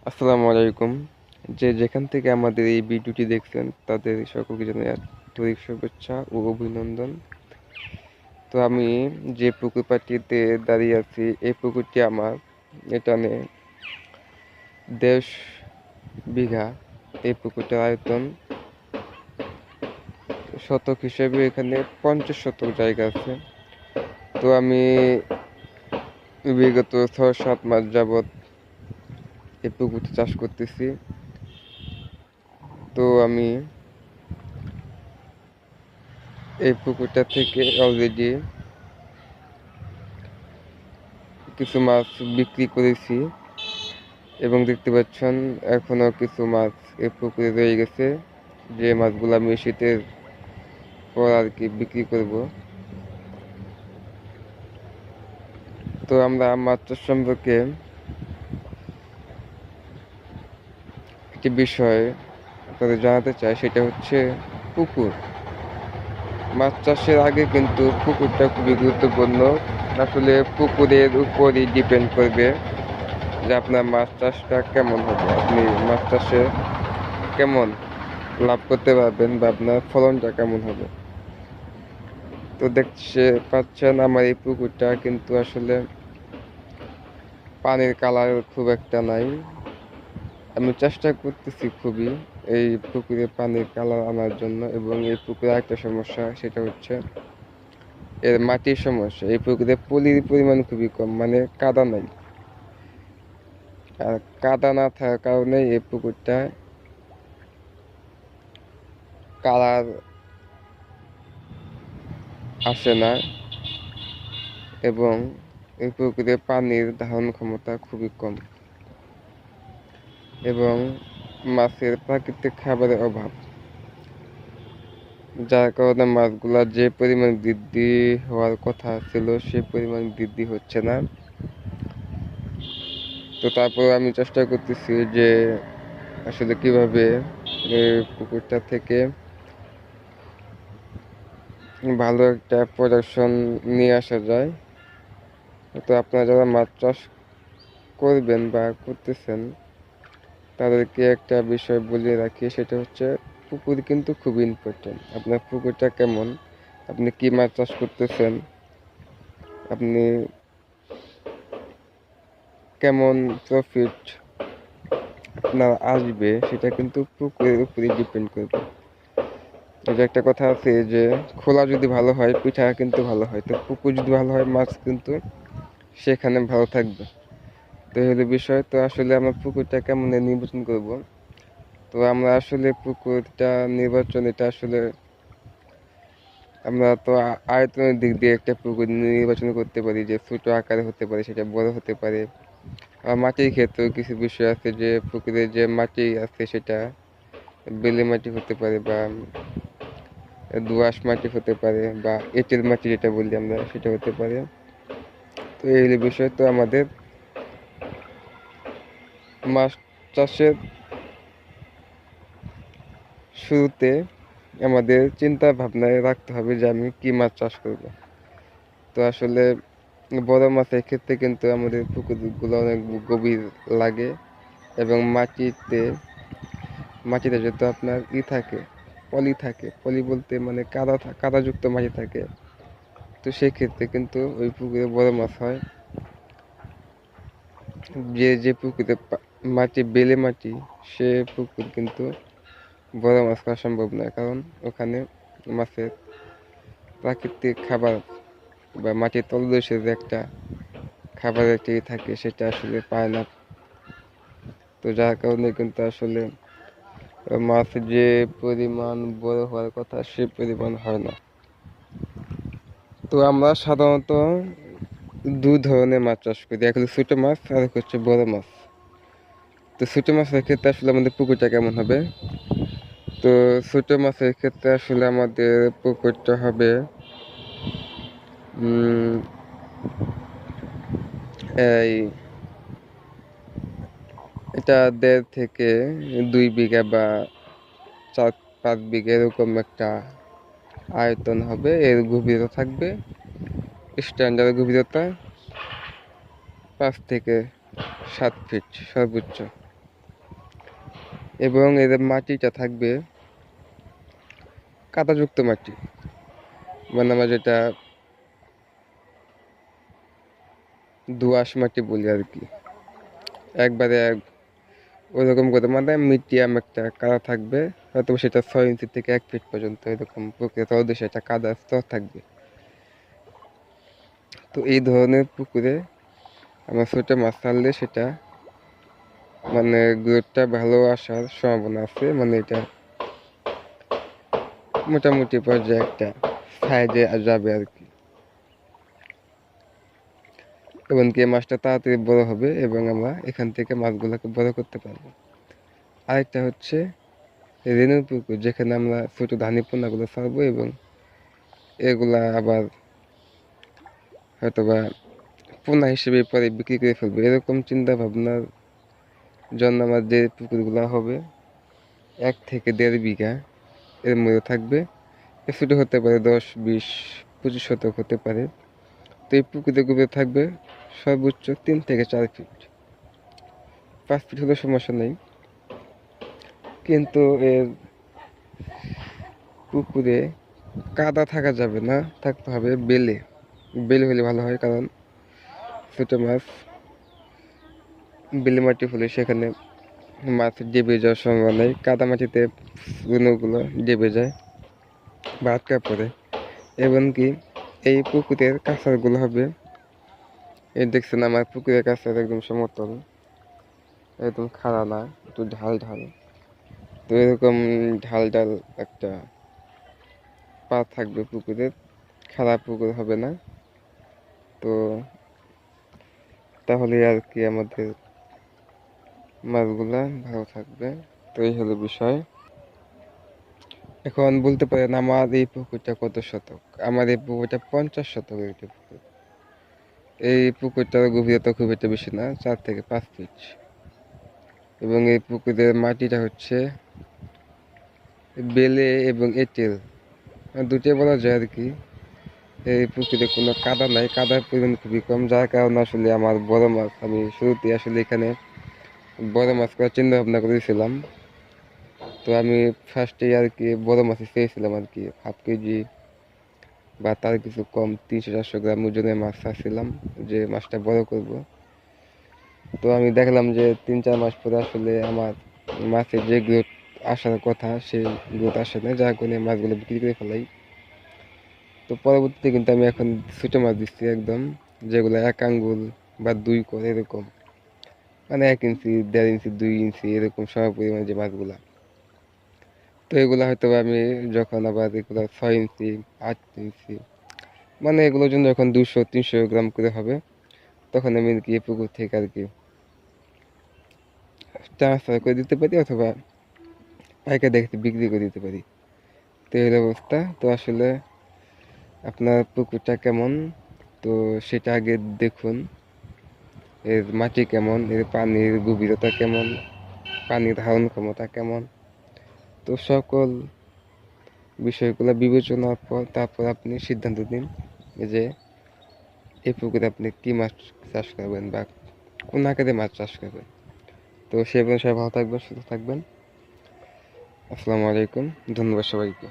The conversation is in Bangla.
আসসালামু আলাইকুম। যে যেখান থেকে আমাদের এই ভিডিওটি দেখছেন তাদের সকলকে জানাই আন্তরিক শুভেচ্ছা ও অভিনন্দন। তো আমি যে পুকুর পাড়টিতে দাঁড়িয়ে আছি এই পুকুরটি আমার এখানে 1.5 বিঘা। এই পুকুরটার আয়তন শতক হিসেবে এখানে 50 শতক জায়গা আছে। তো আমি বিগত 6-7 মাস যাবৎ এই পুকুরটি চাষ করতেছি। তো আমি এই পুকুরটা থেকে অলরেডি কিছু মাছ বিক্রি করেছি এবং দেখতে পাচ্ছেন এখনো কিছু মাছ এই পুকুরে রয়ে গেছে, যে মাছগুলো আমি শীতের পর আর কি বিক্রি করব। তো আমরা মাছ চাষ সম্পর্কে একটি বিষয় আপনাদের জানাতে চাই, সেটা হচ্ছে পুকুর। মাছ চাষের আগে কিন্তু পুকুরটা খুবই গুরুত্বপূর্ণ। আসলে পুকুরের উপরই ডিপেন্ড করবে যে আপনার মাছ চাষটা কেমন হবে, আপনি মাছ চাষে কেমন লাভ করতে পারবেন বা আপনার ফলনটা কেমন হবে। তো দেখতে পাচ্ছেন আমার এই পুকুরটা কিন্তু আসলে পানির কালার খুব একটা নাই। আমি চেষ্টা করতেছি খুবই এই পুকুরে পানির কালার আনার জন্য, এবং এই পুকুরে একটা সমস্যা, সেটা হচ্ছে এর মাটির সমস্যা। এই পুকুরে পলির পরিমাণ খুবই কম, মানে কাদা নাই। আর কাদা না থাকার কারণে এই পুকুরটা কালার আসে না, এবং এই পুকুরে পানির ধারণ ক্ষমতা খুবই কম, এবং মাছের প্রাকৃতিক খাবারের অভাব, যার কারণে মাছগুলা যে পরিমাণ বৃদ্ধি হওয়ার কথা ছিল সে পরিমাণ বৃদ্ধি হচ্ছে না। তো তারপর আমি চেষ্টা করতেছি যে আসলে কিভাবে এই পুকুরটা থেকে ভালো একটা প্রোডাকশন নিয়ে আসা যায়। তো আপনারা যারা মাছ চাষ করবেন বা করতেছেন তাদেরকে একটা বিষয় বলে রাখি, সেটা হচ্ছে পুকুর কিন্তু খুব ইম্পর্টেন্ট। আপনার পুকুরটা কেমন, আপনি কি মাছ চাষ করতেছেন, আপনি কেমন প্রফিট আপনার আসবে, সেটা কিন্তু পুকুরের উপরে ডিপেন্ড করবে। এই যে একটা কথা আছে যে খোলা যদি ভালো হয় পিঠা কিন্তু ভালো হয়, তো পুকুর যদি ভালো হয় মাছ কিন্তু সেখানে ভালো থাকবে। তো এই হলো বিষয়। তো আসলে আমরা পুকুরটা কেমন নির্বাচন করব, তো আমরা আসলে পুকুরটা নির্বাচন, এটা আসলে আমরা তো আয়তনের দিক দিয়ে একটা পুকুর নির্বাচন করতে পারি, যে ছোট আকারে হতে পারে, সেটা বড় হতে পারে। আর মাটির ক্ষেত্রেও কিছু বিষয় আছে, যে পুকুরের যে মাটি আছে সেটা বেলে মাটি হতে পারে, বা দোআঁশ মাটি হতে পারে, বা এঁটেল মাটি যেটা বলি আমরা সেটা হতে পারে। তো এই হলো বিষয়। তো আমাদের মাছ চাষের শুরুতে আমাদের চিন্তা ভাবনায় রাখতে হবে যে আমি কি মাছ চাষ করব। তো আসলে বড় মাছের ক্ষেত্রে কিন্তু আমাদের পুকুরগুলো অনেক গভীর লাগে, এবং মাটিতে যেহেতু আপনার থাকে, পলি থাকে, পলি বলতে মানে কাদাযুক্ত মাটি থাকে, তো সেক্ষেত্রে কিন্তু ওই পুকুরে বড় মাছ হয়। যে পুকুরে মাটি বেলে মাটি, সে পুকুর কিন্তু বড় মাছ খাওয়া সম্ভব নয়, কারণ ওখানে মাছের প্রাকৃতিক খাবার বা মাটির তলদেশে যে একটা খাবারের একটি থাকে সেটা আসলে পায় না। তো যার কারণে কিন্তু আসলে মাছ যে পরিমাণ বড় হওয়ার কথা সে পরিমাণ হয় না। তো আমরা সাধারণত দুই ধরনের মাছ চাষ করি, এক হচ্ছে ছোট মাছ আর এক হচ্ছে বড় মাছ। তো ছোট মাছের ক্ষেত্রে আসলে আমাদের পুকুরটা কেমন হবে, তো ছোট মাছের ক্ষেত্রে আসলে আমাদের পুকুরটা হবে এই এটা 1.5 থেকে 2 বিঘা বা 4-5 বিঘা এরকম একটা আয়তন হবে। এর গভীরতা থাকবে স্ট্যান্ডার্ড গভীরতা 5 থেকে 7 ফিট সর্বোচ্চ। এবং এর মাটিটা থাকবে কাদাযুক্ত মাটি, মানে আমরা যেটা দোআঁশ মাটি বলি আর কি। একবারে ওইরকম করে মানে মিডিয়াম একটা কাদা থাকবে, হয়তো সেটা 6 ইঞ্চি থেকে 1 ফিট পর্যন্ত এরকম পুকুরে তলদেশে একটা কাদা স্তর থাকবে। তো এই ধরনের পুকুরে আমরা ছোট মাছ ছাড়লে সেটা মানে গ্রোথটা ভালো আসার সম্ভাবনা আছে, মানে এটা মোটামুটি পর্যায়ে একটা সাইজে যাবে আর কি। এমনকি মাছটা তাড়াতাড়ি বড় হবে এবং আমরা এখান থেকে মাছগুলোকে বড় করতে পারবো। আরেকটা হচ্ছে রেণুর পুকুর, যেখানে আমরা ছোট ধানি পোনাগুলো ছাড়বো এবং এগুলা আবার হয়তোবা পোনা হিসেবে পরে বিক্রি করে ফেলবো। এরকম চিন্তা ভাবনার জন্য আমার যে পুকুরগুলো হবে 1 থেকে 1.5 বিঘা এর মধ্যে থাকবে। ছোটো হতে পারে 10, 20, 25 শতক হতে পারে। তো এই পুকুরের গভীর থাকবে সর্বোচ্চ 3 থেকে 4 ফিট। 5 ফিট হলে সমস্যা নেই, কিন্তু এর পুকুরে কাদা থাকা যাবে না, থাকতে হবে বেলে। বেলে হলে ভালো হয়, কারণ ছোটো মাছ বেলে মাটি হলে সেখানে মাছ ডেবে যাওয়ার সম্ভাবনা নেই। কাদা মাটিতে গুণগুলো ডেবে যায় বা আটকা পড়ে। এমনকি এই পুকুরের কাঁচারগুলো হবে, এই দেখছেন আমার পুকুরের কাছার একদম সমতল, একদম খাড়া না, একটু ঢাল ঢাল। তো এরকম ঢাল ঢাল একটা পা থাকবে পুকুরের, খারাপ পুকুর হবে না। তো তাহলে আর কি আমাদের মাছগুলা ভালো থাকবে। তো এই হলো বিষয়। এখন বলতে পারেন আমার এই পুকুরটা কত শতক? আমার এই পুকুরটা 50 শতকের একটি পুকুর। এই পুকুরটার গভীরতা খুব একটা বেশি না, 4 থেকে 5 ফিট। এবং এই পুকুরের মাটিটা হচ্ছে বেলে এবং এঁটেল, দুটোই বলা যায় আর কি। এই পুকুরে কোনো কাদা নাই, কাদার পরিমাণ খুবই কম, যার কারণে আসলে আমার বড় মাছ, আমি শুরুতে আসলে এখানে বড় মাছ করার চিন্তা ভাবনা করেছিলাম। তো আমি ফার্স্টে আর কি বড় মাছই চেয়েছিলাম আর কি, 1/2 কেজি বা তার কিছু কম, 300-400 গ্রাম ওজনের মাছ চাচ্ছিলাম যে মাছটা বড় করব। তো আমি দেখলাম যে 3-4 মাস পরে আসলে আমার মাছের যে গ্রোথ আসার কথা সেই গ্রোথ আসে না, যার কারণে মাছগুলো বিক্রি করে ফেলাই। তো পরবর্তীতে কিন্তু আমি এখন ছোটো মাছ দিচ্ছি একদম, যেগুলো 1 আঙ্গুল বা 2 করে এরকম, মানে 1 ইঞ্চি, 1.5 ইঞ্চি, 2 ইঞ্চি এরকম সম পরিমাণে যে মাছগুলা। তো এগুলো হয়তো আমি যখন আবার এগুলো 6 ইঞ্চি, 8 ইঞ্চি, মানে এগুলোর জন্য যখন 200-300 গ্রাম করে হবে, তখন আমি কি পুকুর থেকে আর কি ট্রান্সফার করে দিতে পারি, অথবা পাইকারি দেখতে বিক্রি করে দিতে পারি। তো এই অবস্থা। তো আসলে আপনার পুকুরটা কেমন, তো সেটা আগে দেখুন। এর মাটি কেমন, এর পানির গভীরতা কেমন, পানির ধারণ ক্ষমতা কেমন, তো সকল বিষয়গুলো বিবেচনার পর তারপর আপনি সিদ্ধান্ত নিন যে এই পুকুরে আপনি কী মাছ চাষ করবেন বা কোন আকারে মাছ চাষ করবেন। তো সে অনুসারে ভালো থাকবেন, সুস্থ থাকবেন। আসসালামু আলাইকুম, ধন্যবাদ সবাইকে।